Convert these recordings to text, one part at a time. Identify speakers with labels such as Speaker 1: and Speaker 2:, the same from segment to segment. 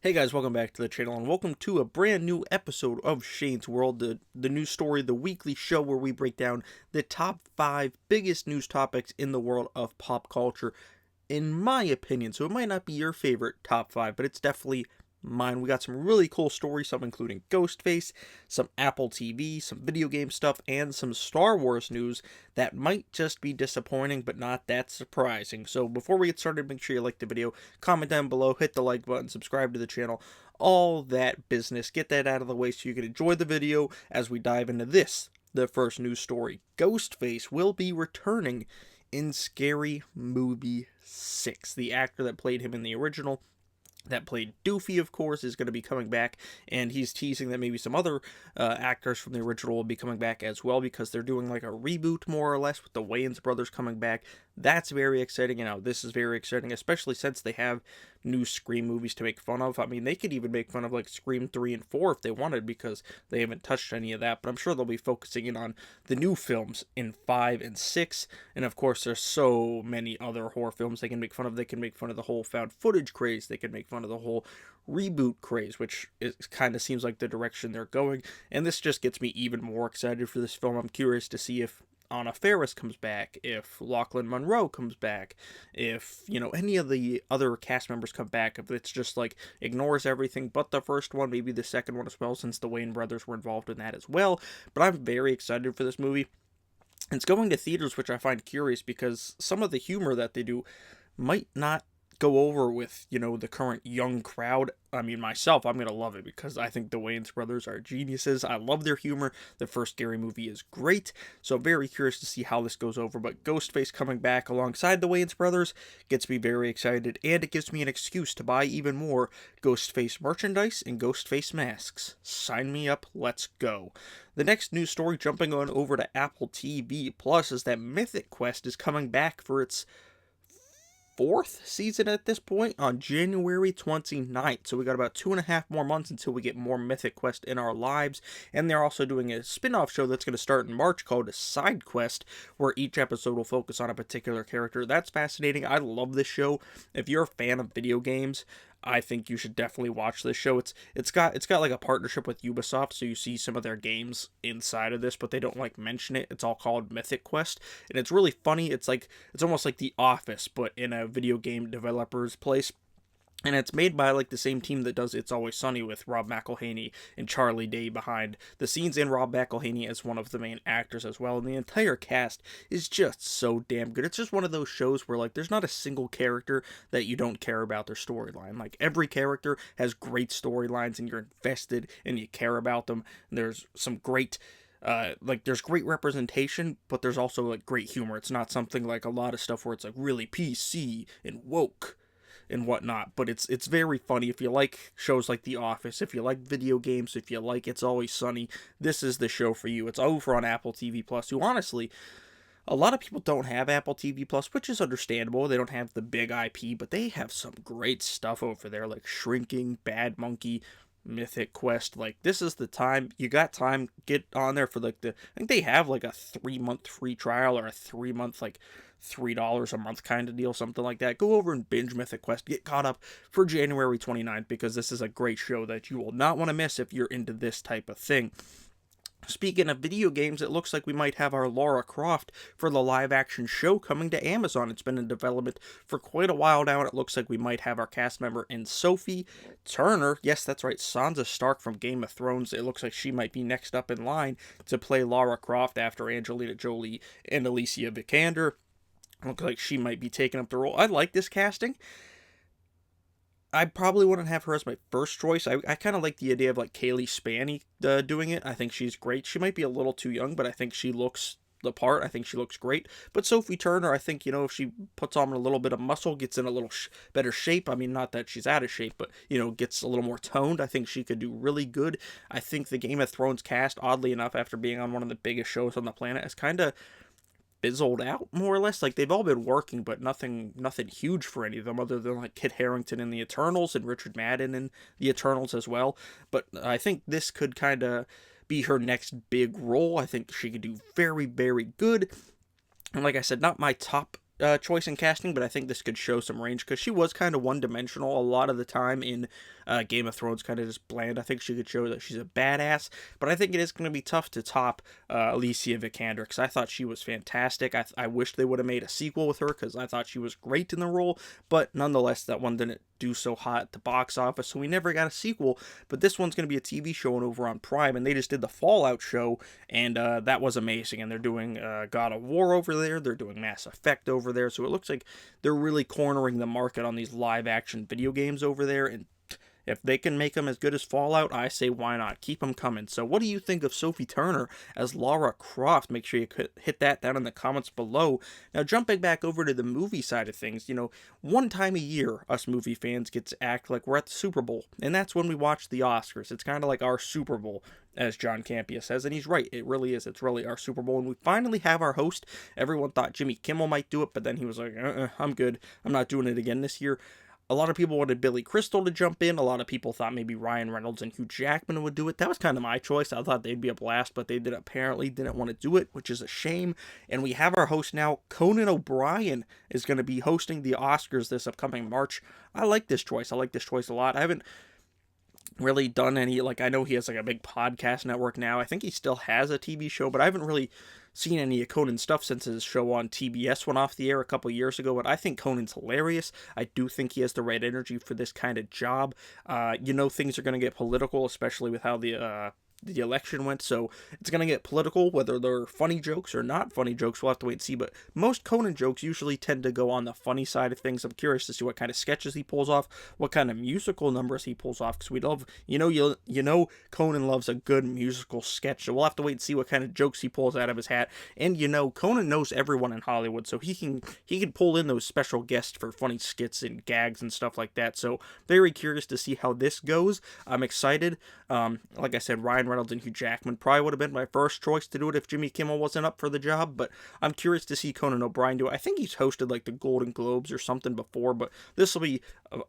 Speaker 1: Hey guys, welcome back to the channel and welcome to a brand new episode of Shane's World, the news story, the weekly show where we break down the top 5 biggest news topics in the world of pop culture, in my opinion. So it might not be your favorite top 5, but it's definitely mine. We got some really cool stories, some including Ghostface, some Apple TV, some video game stuff, and some Star Wars news that might just be disappointing, but not that surprising. So before we get started, make sure you like the video, comment down below, hit the like button, subscribe to the channel, all that business. Get that out of the way so you can enjoy the video as we dive into this, the first news story. Ghostface will be returning in Scary Movie 6. The actor that played him in the original, that played Doofy, of course, is going to be coming back, and he's teasing that maybe some other actors from the original will be coming back as well, because they're doing like a reboot, more or less, with the Wayans brothers coming back. That's very exciting, this is very exciting, especially since they have new Scream movies to make fun of. I mean, they could even make fun of like Scream 3 and 4 if they wanted, because they haven't touched any of that, but I'm sure they'll be focusing in on the new films in 5 and 6, and of course there's so many other horror films they can make fun of. They can make fun of the whole found footage craze, they can make fun of the whole reboot craze, which is kind of seems like the direction they're going, and this just gets me even more excited for this film. I'm curious to see if Anna Faris comes back, if Lachlan Monroe comes back, if, any of the other cast members come back, if it's just like ignores everything but the first one, maybe the second one as well, since the Wayne brothers were involved in that as well. But I'm very excited for this movie. It's going to theaters, which I find curious, because some of the humor that they do might not go over with, the current young crowd. I mean, myself, I'm going to love it because I think the Wayans brothers are geniuses. I love their humor. The first Scary Movie is great. So very curious to see how this goes over. But Ghostface coming back alongside the Wayans brothers gets me very excited, and it gives me an excuse to buy even more Ghostface merchandise and Ghostface masks. Sign me up. Let's go. The next news story, jumping on over to Apple TV Plus, is that Mythic Quest is coming back for its 4th season at this point on January 29th. So we got about 2.5 more months until we get more Mythic Quest in our lives. And they're also doing a spin-off show that's going to start in March called a Side Quest, where each episode will focus on a particular character. That's fascinating. I love this show. If you're a fan of video games, I think you should definitely watch this show. It's got like a partnership with Ubisoft, so you see some of their games inside of this, but they don't like mention it. It's all called Mythic Quest, and it's really funny. It's almost like The Office, but in a video game developer's place. And it's made by like the same team that does It's Always Sunny, with Rob McElhenney and Charlie Day behind the scenes, and Rob McElhenney as one of the main actors as well. And the entire cast is just so damn good. It's just one of those shows where like there's not a single character that you don't care about their storyline. Like every character has great storylines, and you're invested and you care about them. And there's some great there's great representation, but there's also like great humor. It's not something like a lot of stuff where it's like really PC and woke and whatnot, but it's very funny. If you like shows like The Office, if you like video games, if you like It's Always Sunny, this is the show for you. It's over on Apple TV Plus, who honestly, a lot of people don't have Apple TV Plus, which is understandable. They don't have the big IP, but they have some great stuff over there, like Shrinking, Bad Monkey, Mythic Quest. Like, this is the time. You got time, get on there for like I think they have like a 3-month free trial, or a 3-month like $3 a month kind of deal, something like that. Go over and binge Mythic Quest. Get caught up for January 29th, because this is a great show that you will not want to miss if you're into this type of thing. Speaking of video games, it looks like we might have our Lara Croft for the live-action show coming to Amazon. It's been in development for quite a while now, and it looks like we might have our cast member in Sophie Turner. Yes, that's right, Sansa Stark from Game of Thrones. It looks like she might be next up in line to play Lara Croft after Angelina Jolie and Alicia Vikander. Looks like she might be taking up the role. I like this casting. I probably wouldn't have her as my first choice. I kind of like the idea of like Kaylee Spaney doing it. I think she's great. She might be a little too young, but I think she looks the part. I think she looks great. But Sophie Turner, I think, if she puts on a little bit of muscle, gets in a little better shape. I mean, not that she's out of shape, but, gets a little more toned. I think she could do really good. I think the Game of Thrones cast, oddly enough, after being on one of the biggest shows on the planet, has kind of fizzled out, more or less. Like, they've all been working, but nothing huge for any of them, other than like Kit Harington in the Eternals and Richard Madden in the Eternals as well. But I think this could kind of be her next big role. I think she could do very, very good. And like I said, not my top choice in casting, but I think this could show some range because she was kind of one-dimensional a lot of the time in Game of Thrones, kind of just bland. I think she could show that she's a badass, but I think it is going to be tough to top Alicia Vikander because I thought she was fantastic. I wish they would have made a sequel with her because I thought she was great in the role, but nonetheless, that one didn't do so hot at the box office, so we never got a sequel. But this one's going to be a TV show over on Prime, and they just did the Fallout show, and that was amazing. And they're doing God of War over there, they're doing Mass Effect over there, so it looks like they're really cornering the market on these live action video games over there. And if they can make them as good as Fallout, I say why not? Keep them coming. So what do you think of Sophie Turner as Lara Croft? Make sure you hit that down in the comments below. Now, jumping back over to the movie side of things, one time a year, us movie fans get to act like we're at the Super Bowl, and that's when we watch the Oscars. It's kind of like our Super Bowl, as John Campea says, and he's right. It really is. It's really our Super Bowl, and we finally have our host. Everyone thought Jimmy Kimmel might do it, but then he was like, I'm good. I'm not doing it again this year. A lot of people wanted Billy Crystal to jump in. A lot of people thought maybe Ryan Reynolds and Hugh Jackman would do it. That was kind of my choice. I thought they'd be a blast, but they apparently didn't want to do it, which is a shame. And we have our host now. Conan O'Brien is going to be hosting the Oscars this upcoming March. I like this choice. I like this choice a lot. I haven't really done any, I know he has a big podcast network now. I think he still has a TV show, but I haven't really seen any of Conan's stuff since his show on TBS went off the air a couple years ago, but I think Conan's hilarious. I do think he has the right energy for this kind of job. Things are going to get political, especially with how the election went, so it's going to get political, whether they're funny jokes or not funny jokes, we'll have to wait and see, but most Conan jokes usually tend to go on the funny side of things. I'm curious to see what kind of sketches he pulls off, what kind of musical numbers he pulls off, because we love, Conan loves a good musical sketch, so we'll have to wait and see what kind of jokes he pulls out of his hat. And Conan knows everyone in Hollywood, so he can pull in those special guests for funny skits and gags and stuff like that, so very curious to see how this goes. I'm excited. Like I said, Ryan Reynolds and Hugh Jackman probably would have been my first choice to do it if Jimmy Kimmel wasn't up for the job, but I'm curious to see Conan O'Brien do it. I think he's hosted the Golden Globes or something before, but this will be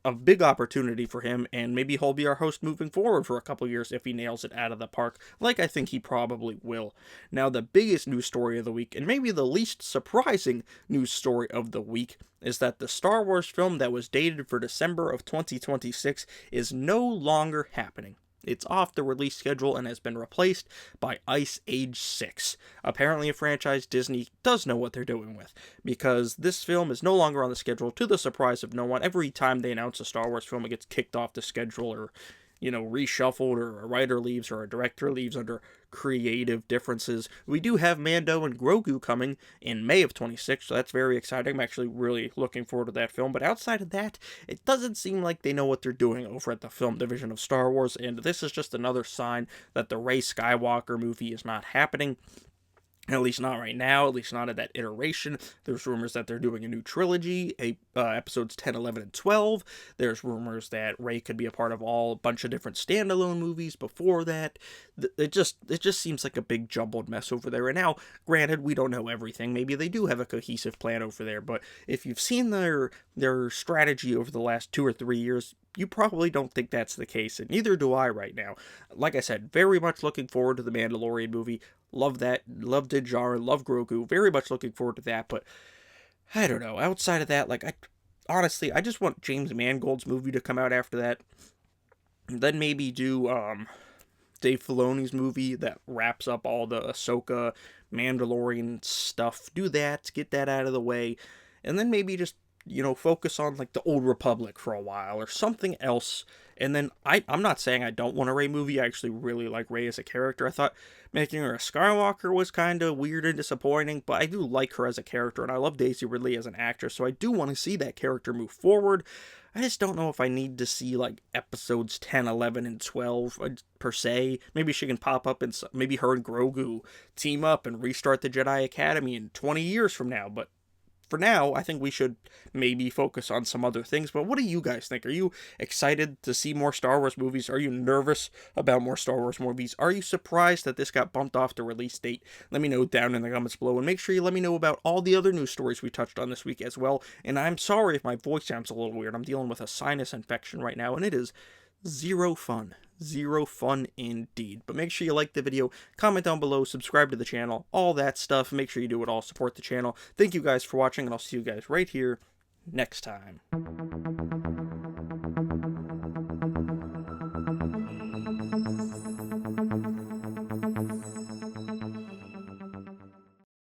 Speaker 1: a big opportunity for him, and maybe he'll be our host moving forward for a couple years if he nails it out of the park, like I think he probably will. Now, the biggest news story of the week, and maybe the least surprising news story of the week, is that the Star Wars film that was dated for December of 2026 is no longer happening. It's off the release schedule and has been replaced by Ice Age 6. Apparently a franchise Disney does know what they're doing with, because this film is no longer on the schedule, to the surprise of no one. Every time they announce a Star Wars film, it gets kicked off the schedule, or reshuffled, or a writer leaves, or a director leaves under creative differences. We do have Mando and Grogu coming in May of 26, so that's very exciting. I'm actually really looking forward to that film, but outside of that, it doesn't seem like they know what they're doing over at the film division of Star Wars, and this is just another sign that the Rey Skywalker movie is not happening. At least not right now, at least not at that iteration. There's rumors that they're doing a new trilogy, episodes 10, 11, and 12. There's rumors that Rey could be a part of a bunch of different standalone movies before that. It just seems like a big jumbled mess over there. And now, granted, we don't know everything. Maybe they do have a cohesive plan over there, but if you've seen their strategy over the last 2 or 3 years, you probably don't think that's the case, and neither do I right now. Like I said, very much looking forward to the Mandalorian movie. Love that. Love Din Djarin. Love Grogu. Very much looking forward to that, but I don't know. Outside of that, I just want James Mangold's movie to come out after that. And then maybe do Dave Filoni's movie that wraps up all the Ahsoka, Mandalorian stuff. Do that. Get that out of the way. And then maybe just focus on the Old Republic for a while or something else. And then I'm not saying I don't want a Rey movie. I actually really like Rey as a character. I thought making her a Skywalker was kind of weird and disappointing, but I do like her as a character, and I love Daisy Ridley as an actress, so I do want to see that character move forward. I just don't know if I need to see episodes 10, 11, and 12 per se. Maybe she can pop up and maybe her and Grogu team up and restart the Jedi Academy in 20 years from now, but for now, I think we should maybe focus on some other things. But what do you guys think? Are you excited to see more Star Wars movies? Are you nervous about more Star Wars movies? Are you surprised that this got bumped off the release date? Let me know down in the comments below. And make sure you let me know about all the other news stories we touched on this week as well. And I'm sorry if my voice sounds a little weird. I'm dealing with a sinus infection right now, and it is zero fun. Zero fun indeed. But make sure you like the video, comment down below, subscribe to the channel, all that stuff. Make sure you do it all, support the channel. Thank you guys for watching, and I'll see you guys right here next time.